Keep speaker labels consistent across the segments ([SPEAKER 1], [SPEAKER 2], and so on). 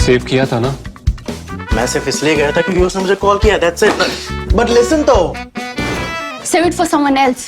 [SPEAKER 1] Save किया था ना?
[SPEAKER 2] मैं सिर्फ इसलिए गया था क्योंकि उसने मुझे कॉल किया, that's it. But listen तो.
[SPEAKER 3] Save it for someone else.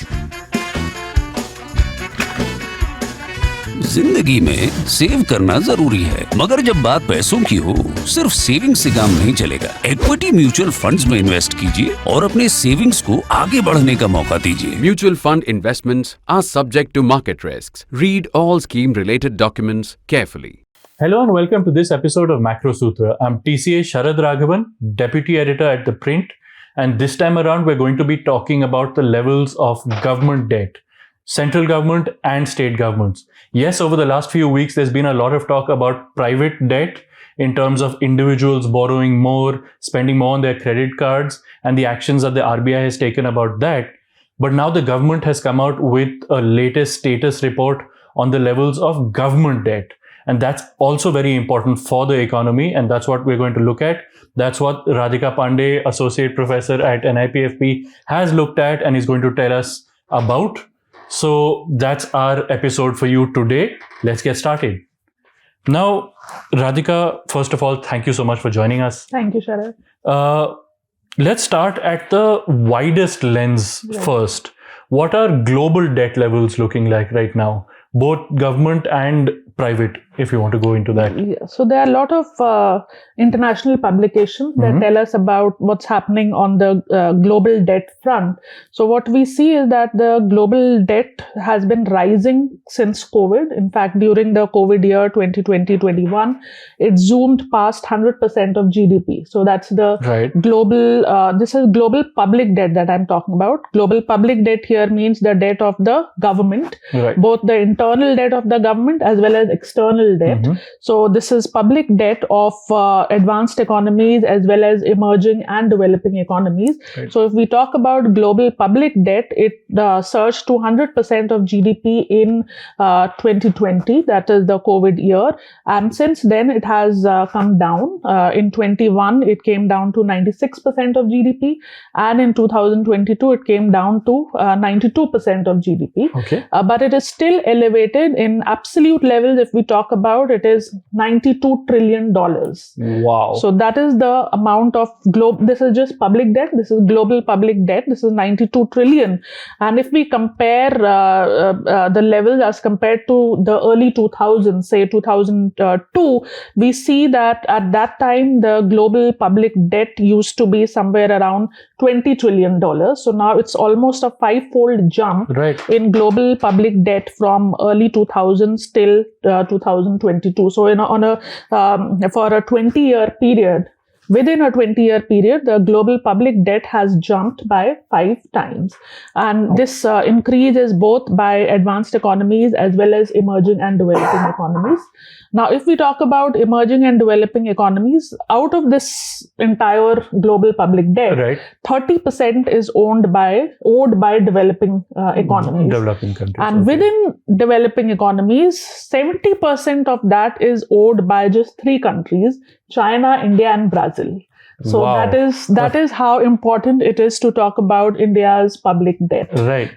[SPEAKER 4] जिंदगी में सेव करना जरूरी है, मगर जब बात पैसों की हो, सिर्फ सेविंग से काम नहीं चलेगा। इक्विटी म्यूचुअल फंड्स में इन्वेस्ट कीजिए और अपने सेविंग्स को आगे बढ़ने का मौका दीजिए।
[SPEAKER 5] Mutual fund investments are subject to market risks. Read all scheme-related documents carefully.
[SPEAKER 6] Hello and welcome to this episode of Macro Sutra. I'm TCA Sharad Raghavan, Deputy Editor at ThePrint, and this time around we're going to be talking about the levels of government debt, central government and state governments. Yes, over the last few weeks there's been a lot of talk about private debt in terms of individuals borrowing more, spending more on their credit cards, and the actions that the RBI has taken about that. But now the government has come out with a latest status report on the levels of government debt. And that's also very important for the economy, and that's what we're going to look at. That's what Radhika Pandey, Associate Professor at NIPFP, has looked at and is going to tell us about. So that's our episode for you today. Let's get started. Now, Radhika, first of all, thank you so much for joining us.
[SPEAKER 7] Thank you, Sharad.
[SPEAKER 6] Let's start at the widest lens first. What are global debt levels looking like right now? Both government and private, if you want to go into that.
[SPEAKER 7] Yeah. So there are a lot of international publications that tell us about what's happening on the global debt front. So what we see is that the global debt has been rising since COVID. In fact, during the COVID year 2020-21, it zoomed past 100% of GDP. So that's the global, this is global public debt that I'm talking about. Global public debt here means the debt of the government, both the internal debt of the government as well as external debt. So this is public debt of advanced economies as well as emerging and developing economies. So if we talk about global public debt, it surged to 100% of GDP in 2020, that is the COVID year. And since then it has come down. In 21, it came down to 96% of GDP. And in 2022, it came down to 92% of GDP. But it is still elevated in absolute levels. If we talk about it, is $92 trillion.
[SPEAKER 6] Wow.
[SPEAKER 7] So that is the amount of this is just public debt. This is global public debt. This is 92 trillion. And if we compare the levels as compared to the early 2000s, say 2002, we see that at that time, the global public debt used to be somewhere around $20 trillion. So now it's almost a five-fold jump in global public debt from early 2000s till 2022. So for a 20-year period, within a 20-year period, the global public debt has jumped by 5 times. And this increase is both by advanced economies as well as emerging and developing economies. Now, if we talk about emerging and developing economies, out of this entire global public debt, 30% is owed by developing economies.
[SPEAKER 6] Developing countries.
[SPEAKER 7] And within developing economies, 70% of that is owed by just 3 countries, China, India, and Brazil. So that is how important it is to talk about India's public debt.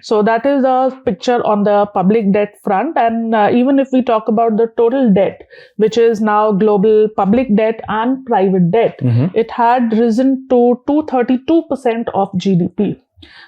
[SPEAKER 7] So that is a picture on the public debt front. And even if we talk about the total debt, which is now global public debt and private debt, it had risen to 232% of GDP.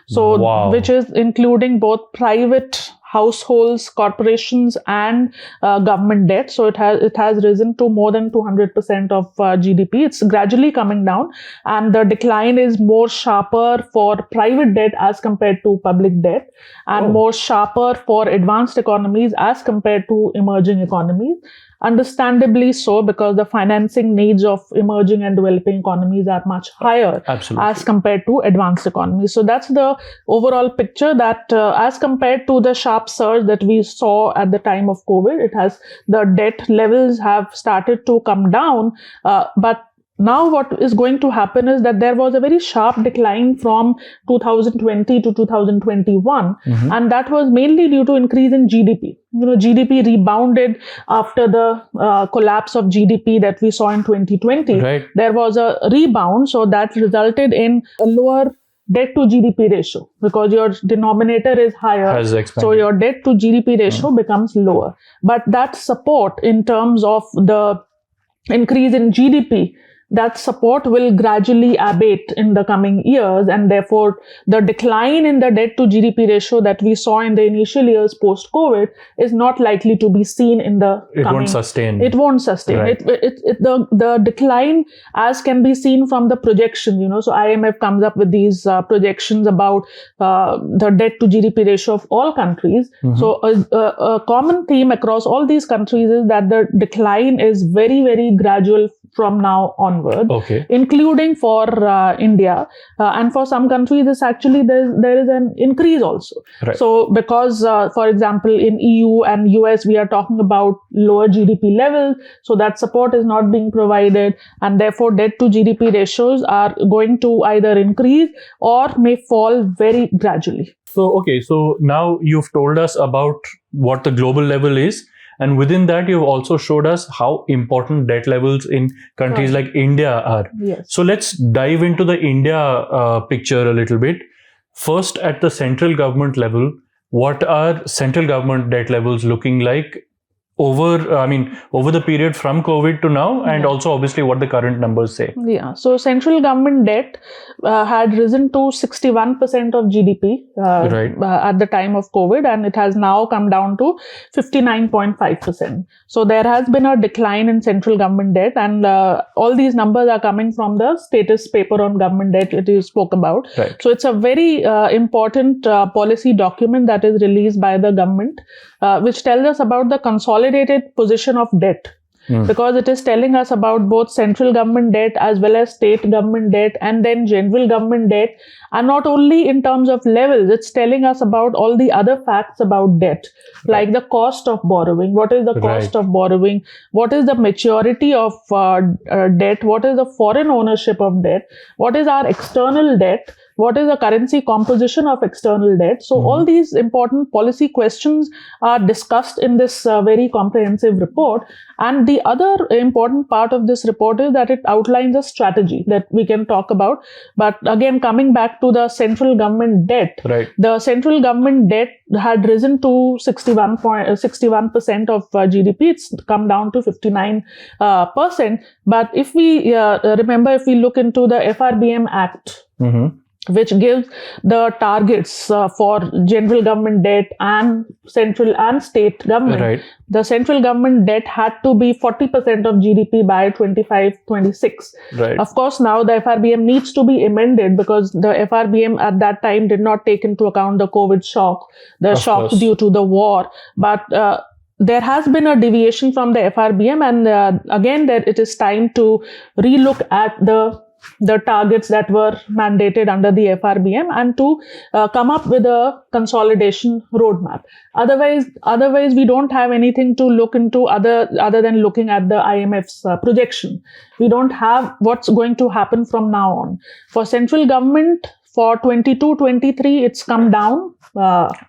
[SPEAKER 7] So which is including both private households, corporations, and government debt. So it has risen to more than 200% of GDP. It's gradually coming down, and the decline is more sharper for private debt as compared to public debt, and more sharper for advanced economies as compared to emerging economies. Understandably so, because the financing needs of emerging and developing economies are much higher as compared to advanced economies. So that's the overall picture, that as compared to the sharp surge that we saw at the time of COVID, the debt levels have started to come down, but now what is going to happen is that there was a very sharp decline from 2020 to 2021, and that was mainly due to increase in GDP. GDP rebounded after the collapse of GDP that we saw in 2020. There was a rebound, so that resulted in a lower debt to GDP ratio, because your denominator is higher. So your debt to GDP ratio becomes lower. But that support in terms of the increase in GDP, that support will gradually abate in the coming years, and therefore the decline in the debt to GDP ratio that we saw in the initial years post-COVID is not likely to be seen in the
[SPEAKER 6] It
[SPEAKER 7] coming.
[SPEAKER 6] won't sustain.
[SPEAKER 7] It won't sustain.
[SPEAKER 6] Right.
[SPEAKER 7] The decline, as can be seen from the projection, so IMF comes up with these projections about the debt to GDP ratio of all countries. So a common theme across all these countries is that the decline is very, very gradual from now onward,
[SPEAKER 6] Okay.
[SPEAKER 7] including for India, and for some countries it's actually there is an increase also.
[SPEAKER 6] Right.
[SPEAKER 7] So because for example in EU and US we are talking about lower GDP levels, so that support is not being provided, and therefore debt to GDP ratios are going to either increase or may fall very gradually.
[SPEAKER 6] So now you've told us about what the global level is. And within that, you've also showed us how important debt levels in countries like India are.
[SPEAKER 7] Yes.
[SPEAKER 6] So let's dive into the India picture a little bit. First, at the central government level, what are central government debt levels looking like over the period from COVID to now, and also obviously what the current numbers say?
[SPEAKER 7] Yeah, so central government debt had risen to 61% of GDP at the time of COVID, and it has now come down to 59.5%. So there has been a decline in central government debt, and all these numbers are coming from the status paper on government debt that you spoke about.
[SPEAKER 6] Right.
[SPEAKER 7] So it's a very important policy document that is released by the government, which tells us about the consolidated position of debt, because it is telling us about both central government debt as well as state government debt and then general government debt, and not only in terms of levels, it's telling us about all the other facts about debt, like the cost of borrowing. What is the cost of borrowing? What is the maturity of debt? What is the foreign ownership of debt? What is our external debt? What is the currency composition of external debt? So all these important policy questions are discussed in this very comprehensive report. And the other important part of this report is that it outlines a strategy that we can talk about. But again, coming back to the central government debt, the central government debt had risen to 61% of GDP. It's come down to 59%. But if we remember, if we look into the FRBM Act, which gives the targets for general government debt and central and state government. The central government debt had to be 40% of GDP by 25-26. Of course, now the FRBM needs to be amended because the FRBM at that time did not take into account the COVID shock, the shock due to the war. But there has been a deviation from the FRBM, and again, it is time to relook at the targets that were mandated under the FRBM and to come up with a consolidation roadmap. Otherwise, we don't have anything to look into other than looking at the IMF's projection. We don't have what's going to happen from now on. For central government, for 22-23, it's come down.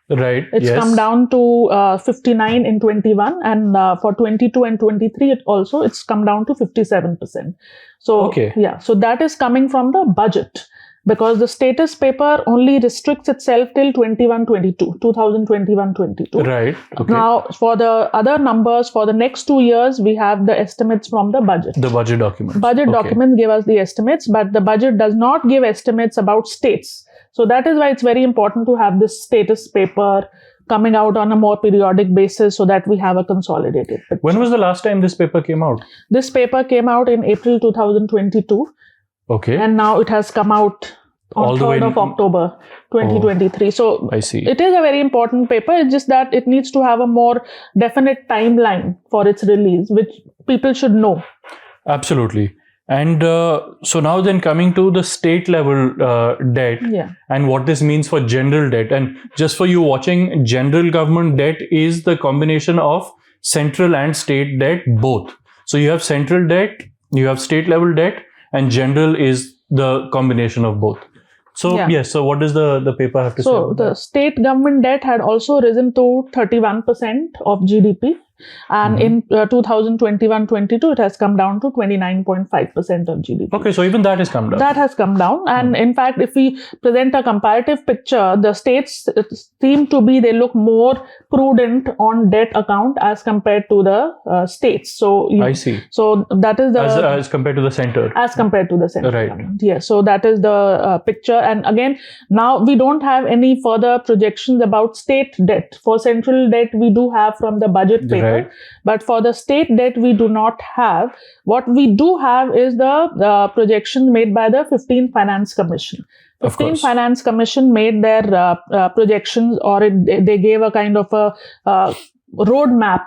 [SPEAKER 7] It's come down to 59 in 21, and for 22 and 23, it's come down to 57%. So so that is coming from the budget, because the status paper only restricts itself till 2021-22. Now, for the other numbers for the next 2 years, we have the estimates from the budget.
[SPEAKER 6] The budget documents.
[SPEAKER 7] Documents give us the estimates, but the budget does not give estimates about states. So that is why it's very important to have this status paper coming out on a more periodic basis so that we have a consolidated picture.
[SPEAKER 6] When was the last time this paper came out?
[SPEAKER 7] This paper came out in April 2022. And now it has come out on 3rd of October 2023. So
[SPEAKER 6] I see.
[SPEAKER 7] It is a very important paper. It's just that it needs to have a more definite timeline for its release, which people should know.
[SPEAKER 6] Absolutely. And so now then coming to the state level debt and what this means for general debt. And just for you watching, general government debt is the combination of central and state debt both. So you have central debt, you have state level debt, and general is the combination of both. So so what does the paper have to say?
[SPEAKER 7] So the state government debt had also risen to 31% of GDP. And in 2021-22, it has come down to 29.5% of GDP.
[SPEAKER 6] Okay, so even that has come down.
[SPEAKER 7] That has come down. And in fact, if we present a comparative picture, the states seem to be, they look more prudent on debt account as compared to the states. So
[SPEAKER 6] I see.
[SPEAKER 7] So that is the...
[SPEAKER 6] As compared to the center.
[SPEAKER 7] As compared to the center.
[SPEAKER 6] Right.
[SPEAKER 7] Government. Yes. So that is the picture. And again, now we don't have any further projections about state debt. For central debt, we do have from the budget paper.
[SPEAKER 6] Right.
[SPEAKER 7] But for the state debt, we do not have. What we do have is the projections made by the 15th Finance Commission. 15th Finance Commission made their projections, or they gave a kind of a roadmap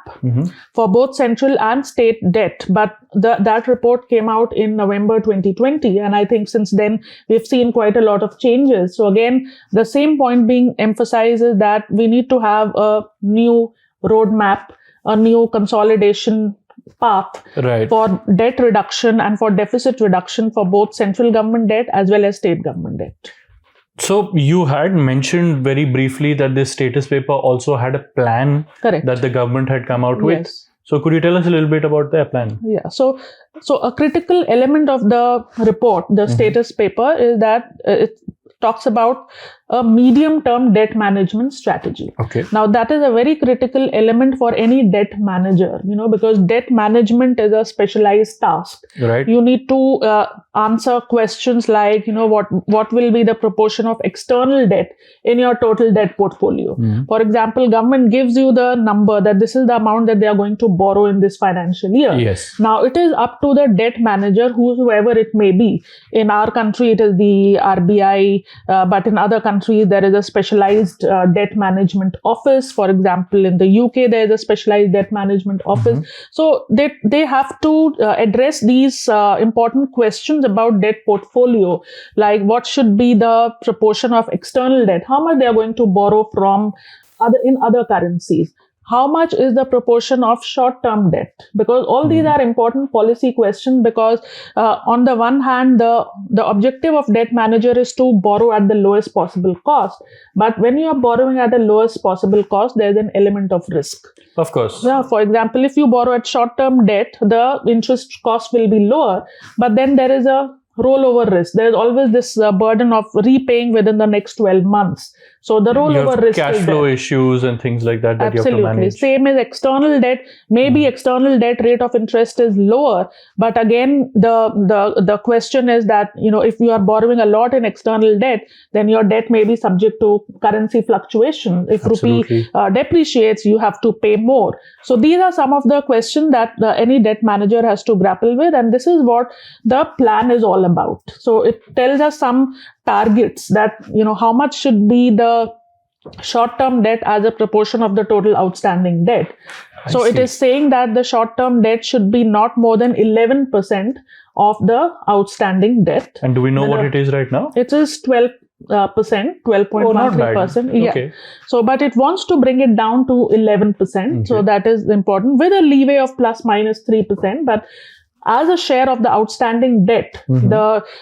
[SPEAKER 7] for both central and state debt. But that report came out in November 2020. And I think since then, we've seen quite a lot of changes. So again, the same point being emphasized is that we need to have a new roadmap, a new consolidation path for debt reduction and for deficit reduction for both central government debt as well as state government debt.
[SPEAKER 6] So you had mentioned very briefly that this status paper also had a plan that the government had come out with.
[SPEAKER 7] Yes.
[SPEAKER 6] So could you tell us a little bit about their plan?
[SPEAKER 7] Yeah. So a critical element of the report, the status paper, is that it talks about a medium-term debt management strategy.
[SPEAKER 6] Okay.
[SPEAKER 7] Now, that is a very critical element for any debt manager, because debt management is a specialized task.
[SPEAKER 6] Right.
[SPEAKER 7] You need to answer questions like, what will be the proportion of external debt in your total debt portfolio? For example, government gives you the number that this is the amount that they are going to borrow in this financial year.
[SPEAKER 6] Yes.
[SPEAKER 7] Now, it is up to the debt manager, whoever it may be. In our country, it is the RBI, but in other countries, there is a specialized debt management office. For example, in the UK, there is a specialized debt management office. So they have to address these important questions about debt portfolio, like what should be the proportion of external debt, how much they are going to borrow from in other currencies. How much is the proportion of short-term debt? Because all these are important policy questions, because on the one hand, the objective of debt manager is to borrow at the lowest possible cost. But when you are borrowing at the lowest possible cost, there's an element of risk.
[SPEAKER 6] Of course.
[SPEAKER 7] Yeah, for example, if you borrow at short-term debt, the interest cost will be lower, but then there is a rollover risk. There's always this burden of repaying within the next 12 months. So the rollover risk
[SPEAKER 6] cash
[SPEAKER 7] is
[SPEAKER 6] flow
[SPEAKER 7] there.
[SPEAKER 6] issues and things like that
[SPEAKER 7] Absolutely.
[SPEAKER 6] you have to manage.
[SPEAKER 7] Same as external debt. Maybe external debt rate of interest is lower, but again, the question is that if you are borrowing a lot in external debt, then your debt may be subject to currency fluctuation. If rupee depreciates, you have to pay more. So these are some of the questions that any debt manager has to grapple with, and this is what the plan is all about. So it tells us some targets that how much should be the short-term debt as a proportion of the total outstanding debt. So it is saying that the short-term debt should be not more than 11% of the outstanding debt.
[SPEAKER 6] And do we know what it is right now?
[SPEAKER 7] It is 12%, 12.13%. Yeah.
[SPEAKER 6] Okay.
[SPEAKER 7] So, but it wants to bring it down to 11%. Okay. So that is important, with a leeway of plus minus 3%. But as a share of the outstanding debt,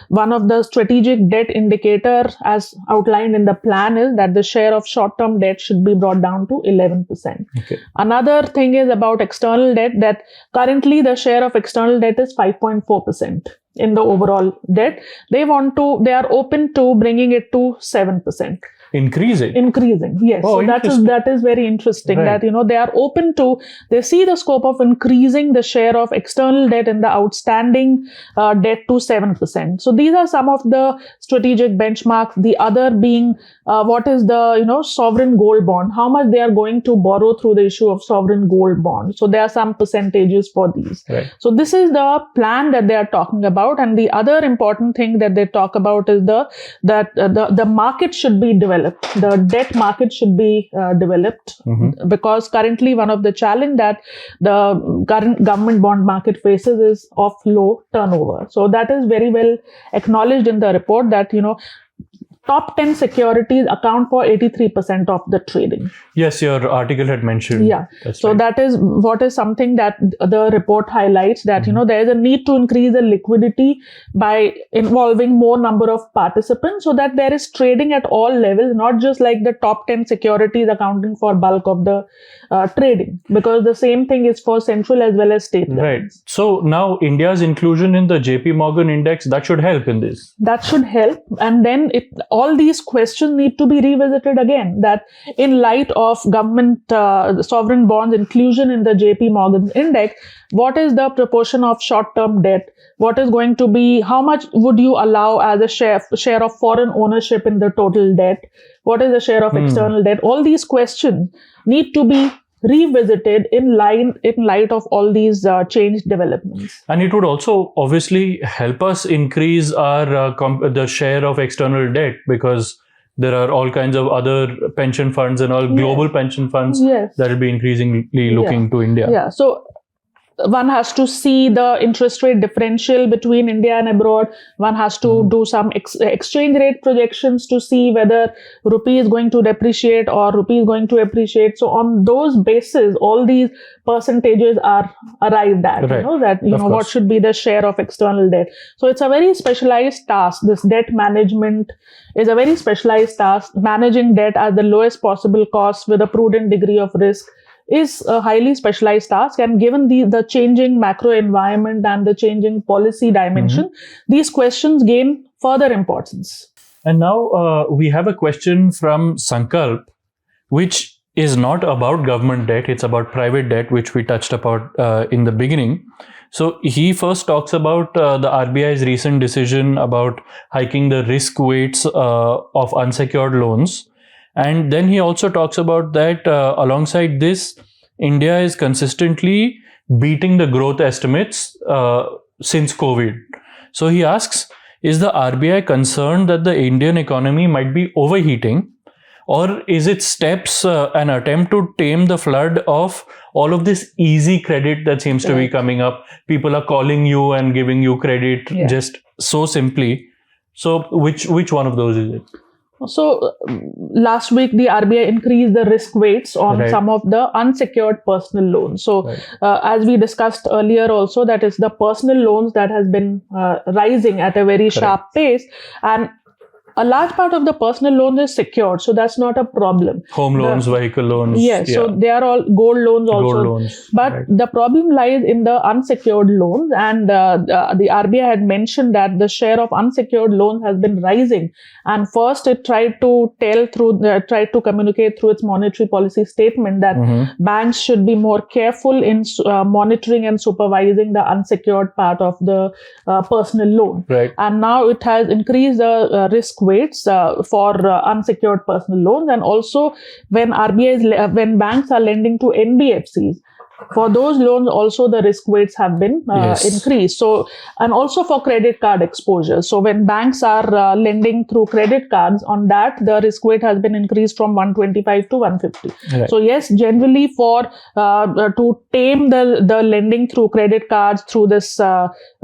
[SPEAKER 7] one of the strategic debt indicator as outlined in the plan is that the share of short-term debt should be brought down to 11%.
[SPEAKER 6] Okay.
[SPEAKER 7] Another thing is about external debt, that currently the share of external debt is 5.4% in the overall debt. They are open to bringing it to 7%.
[SPEAKER 6] Increasing,
[SPEAKER 7] yes.
[SPEAKER 6] Oh,
[SPEAKER 7] so that is very interesting,
[SPEAKER 6] right.
[SPEAKER 7] That they are open to, they see the scope of increasing the share of external debt in the outstanding debt to 7%. So these are some of the strategic benchmarks. The other being what is the sovereign gold bond, how much they are going to borrow through the issue of sovereign gold bond. So there are some percentages for these.
[SPEAKER 6] Right.
[SPEAKER 7] So this is the plan that they are talking about. And the other important thing that they talk about is the market should be developed. The debt market should be developed, because currently one of the challenge that the current government bond market faces is of low turnover. So that is very well acknowledged in the report, that top 10 securities account for 83% of the trading.
[SPEAKER 6] Yes, your article had mentioned.
[SPEAKER 7] Yeah.
[SPEAKER 6] That's
[SPEAKER 7] So
[SPEAKER 6] right.
[SPEAKER 7] that is what is something that the report highlights, that there is a need to increase the liquidity by involving more number of participants, so that there is trading at all levels, not just like the top 10 securities accounting for bulk of the trading, because the same thing is for central as well as state levels.
[SPEAKER 6] Right. So now India's inclusion in the JP Morgan index, that should help in this.
[SPEAKER 7] That should help, and then all these questions need to be revisited again, that in light of government sovereign bonds inclusion in the JP Morgan index, what is the proportion of short-term debt? What is going to be, how much would you allow as a share of foreign ownership in the total debt? What is the share of external debt? All these questions need to be revisited in light of all these changed developments.
[SPEAKER 6] And it would also obviously help us increase our the share of external debt, because there are all kinds of other pension funds and all global pension funds that will be increasingly looking to India.
[SPEAKER 7] Yeah. So one has to see the interest rate differential between India and abroad. One has to do some exchange rate projections to see whether rupee is going to depreciate or rupee is going to appreciate. So on those bases, all these percentages are arrived at.
[SPEAKER 6] Right.
[SPEAKER 7] What should be the share of external debt. So it's a very specialized task. This debt management is a very specialized task. Managing debt at the lowest possible cost with a prudent degree of risk is a highly specialized task, and given the changing macro environment and the changing policy dimension, these questions gain further importance.
[SPEAKER 6] And now we have a question from Sankalp, which is not about government debt, it's about private debt, which we touched upon in the beginning. So he first talks about the RBI's recent decision about hiking the risk weights of unsecured loans. And then he also talks about that alongside this, India is consistently beating the growth estimates since COVID. So he asks, is the RBI concerned that the Indian economy might be overheating, or is its steps an attempt to tame the flood of all of this easy credit that seems to be coming up? People are calling you and giving you credit just so simply. So which one of those is it?
[SPEAKER 7] So last week, the RBI increased the risk weights on some of the unsecured personal loans. So as we discussed earlier also, that is the personal loans that has been rising at a very sharp pace. And a large part of the personal loan is secured, so that's not a problem.
[SPEAKER 6] Home loans, vehicle loans.
[SPEAKER 7] Yes, so they are all gold loans also.
[SPEAKER 6] Gold loans,
[SPEAKER 7] but the problem lies in the unsecured loans, and the RBI had mentioned that the share of unsecured loans has been rising. And first, it tried to communicate through its monetary policy statement that banks should be more careful in monitoring and supervising the unsecured part of the personal loan.
[SPEAKER 6] Right.
[SPEAKER 7] And now it has increased the risk weights for unsecured personal loans, and also when when banks are lending to NBFCs, for those loans also the risk weights have been increased. So, and also for credit card exposure. So when banks are lending through credit cards, on that the risk weight has been increased from 125 to 150. Right. So yes, generally for to tame the lending through credit cards through this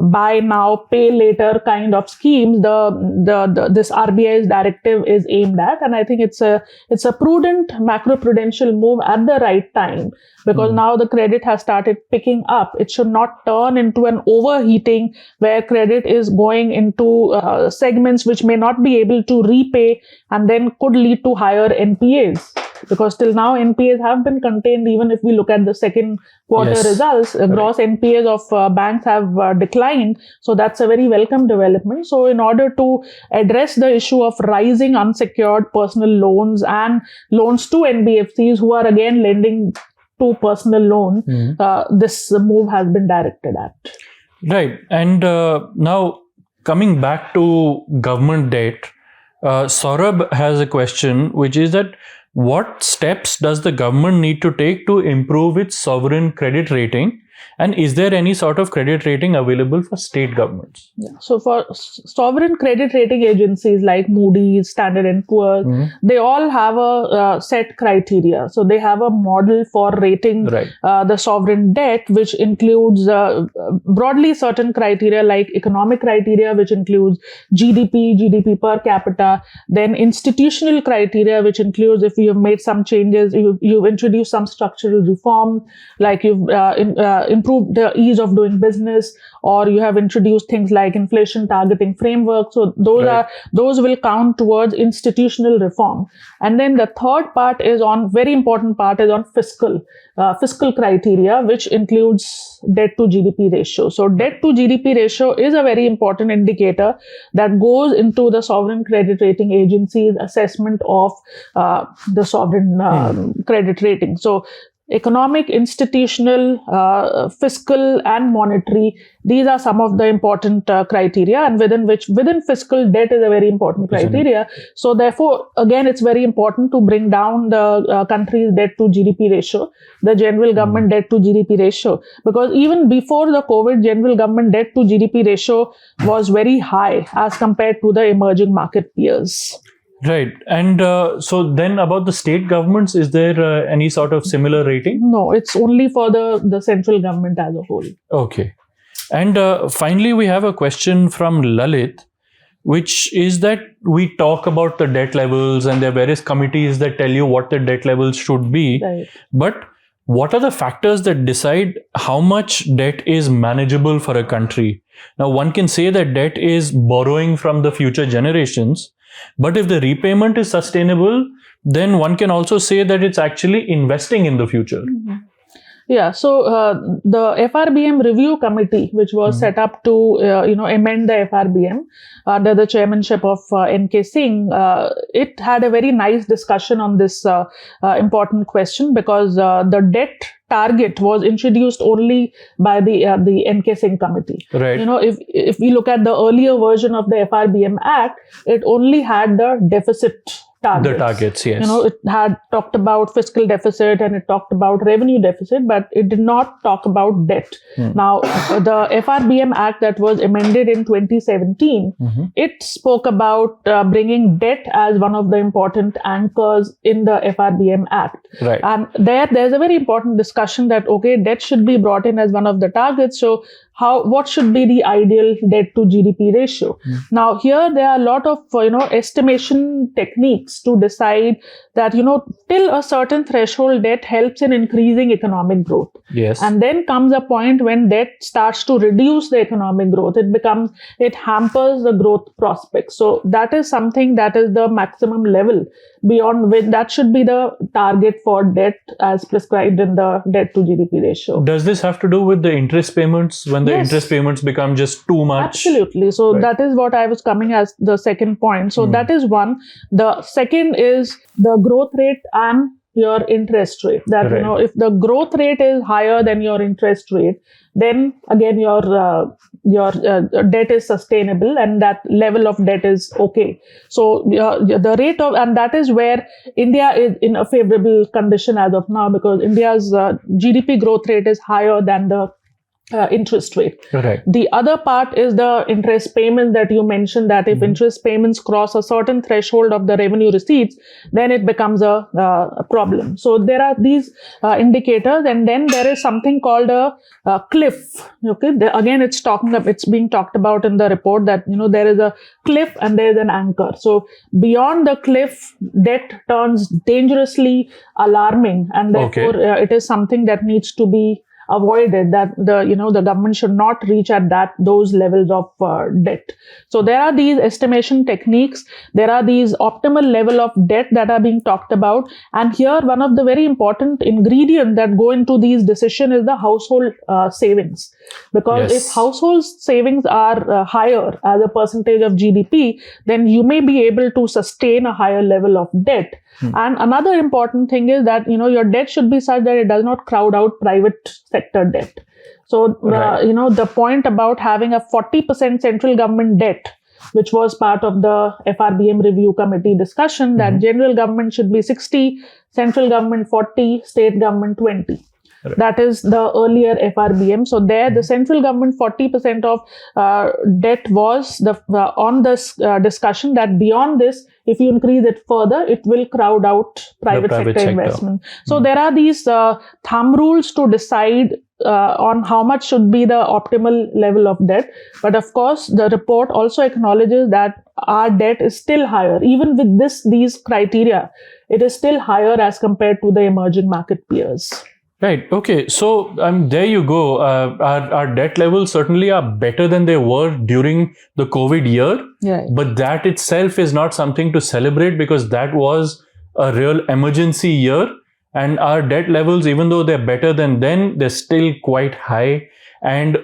[SPEAKER 7] buy now pay later kind of schemes, this RBI's directive is aimed at, and I think it's a prudent macroprudential move at the right time, because now the credit has started picking up. It should not turn into an overheating where credit is going into segments which may not be able to repay, and then could lead to higher NPAs. Because till now NPAs have been contained. Even if we look at the second quarter results, gross NPAs of banks have declined. So that's a very welcome development. So in order to address the issue of rising unsecured personal loans and loans to NBFCs who are again lending to personal loan, this move has been directed at.
[SPEAKER 6] Right. And now coming back to government debt, Saurabh has a question, which is that what steps does the government need to take to improve its sovereign credit rating And is there any sort of credit rating available for state governments?
[SPEAKER 7] Yeah. So for sovereign credit rating agencies like Moody's, Standard and Poor's, they all have a set criteria. So they have a model for rating the sovereign debt, which includes broadly certain criteria like economic criteria, which includes GDP per capita, then institutional criteria, which includes if you have made some changes, you've introduced some structural reform, like you've improved the ease of doing business, or you have introduced things like inflation targeting framework. So those will count towards institutional reform. And then the third part is very important part is on fiscal criteria, which includes debt to GDP ratio. So debt to GDP ratio is a very important indicator that goes into the sovereign credit rating agency's assessment of the sovereign credit rating. So economic, institutional, fiscal, and monetary, these are some of the important criteria, and within fiscal, debt is a very important criteria. So therefore, again, it's very important to bring down the country's debt to GDP ratio, the general government debt to GDP ratio, because even before the COVID, general government debt to GDP ratio was very high as compared to the emerging market peers.
[SPEAKER 6] Right. And so then about the state governments, is there any sort of similar rating?
[SPEAKER 7] No, it's only for the central government as a whole.
[SPEAKER 6] Okay. And finally, we have a question from Lalit, which is that we talk about the debt levels and there are various committees that tell you what the debt levels should be.
[SPEAKER 7] Right.
[SPEAKER 6] But what are the factors that decide how much debt is manageable for a country? Now, one can say that debt is borrowing from the future generations. But if the repayment is sustainable, then one can also say that it's actually investing in the future.
[SPEAKER 7] Yeah, so the FRBM review committee, which was set up to amend the FRBM under the chairmanship of N.K. Singh, it had a very nice discussion on this important question, because the debt target was introduced only by the N.K. Singh committee.
[SPEAKER 6] Right.
[SPEAKER 7] If we look at the earlier version of the FRBM Act, it only had the deficit targets.
[SPEAKER 6] The targets, yes.
[SPEAKER 7] It had talked about fiscal deficit and it talked about revenue deficit, but it did not talk about debt. Now, the FRBM Act that was amended in 2017, it spoke about bringing debt as one of the important anchors in the FRBM Act.
[SPEAKER 6] Right.
[SPEAKER 7] And there's a very important discussion that, debt should be brought in as one of the targets. So what should be the ideal debt to GDP ratio? Now, here there are a lot of, estimation techniques to decide that, till a certain threshold, debt helps in increasing economic growth.
[SPEAKER 6] Yes.
[SPEAKER 7] And then comes a point when debt starts to reduce the economic growth. It hampers the growth prospects. So that is something that is the maximum level beyond which that should be the target for debt as prescribed in the debt to GDP ratio.
[SPEAKER 6] Does this have to do with the interest payments, when the interest payments become just too much?
[SPEAKER 7] Absolutely. So that is what I was coming as the second point. So that is one. The second is the growth rate and your interest rate. That, if the growth rate is higher than your interest rate, then again your debt is sustainable and that level of debt is okay. So the rate of, and that is where India is in a favorable condition as of now, because India's GDP growth rate is higher than the interest rate.
[SPEAKER 6] Right.
[SPEAKER 7] The other part is the interest payment that you mentioned, that if interest payments cross a certain threshold of the revenue receipts, then it becomes a problem. So there are these indicators, and then there is something called a cliff. Okay, again it's being talked about in the report that there is a cliff and there is an anchor. So beyond the cliff, debt turns dangerously alarming, and therefore it is something that needs to be avoided, that the government should not reach at those levels of debt. So there are these estimation techniques, there are these optimal level of debt that are being talked about, and here one of the very important ingredients that go into these decisions is the household savings. Because if household savings are higher as a percentage of GDP, then you may be able to sustain a higher level of debt. And another important thing is that your debt should be such that it does not crowd out private sector debt. So the point about having a 40% central government debt, which was part of the FRBM review committee discussion, that general government should be 60, central government 40, state government 20. That is the earlier FRBM. So there, the central government 40% of debt was on this discussion that beyond this, if you increase it further, it will crowd out private sector investment. So there are these thumb rules to decide on how much should be the optimal level of debt. But of course, the report also acknowledges that our debt is still higher. Even with these criteria, it is still higher as compared to the emerging market peers.
[SPEAKER 6] Right. Okay. So there you go. Our debt levels certainly are better than they were during the COVID year.
[SPEAKER 7] Right.
[SPEAKER 6] But that itself is not something to celebrate because that was a real emergency year. And our debt levels, even though they're better than then, they're still quite high. And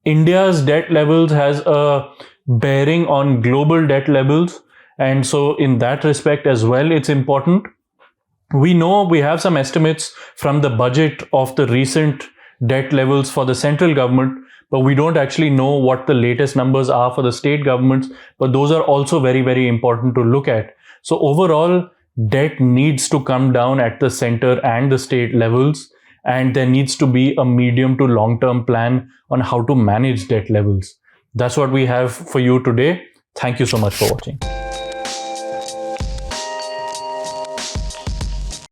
[SPEAKER 6] India's debt levels has a bearing on global debt levels. And so in that respect as well, it's important. We know we have some estimates from the budget of the recent debt levels for the central government, but we don't actually know what the latest numbers are for the state governments. But those are also very, very important to look at. So overall, debt needs to come down at the center and the state levels, and there needs to be a medium to long-term plan on how to manage debt levels. That's what we have for you today. Thank you so much for watching.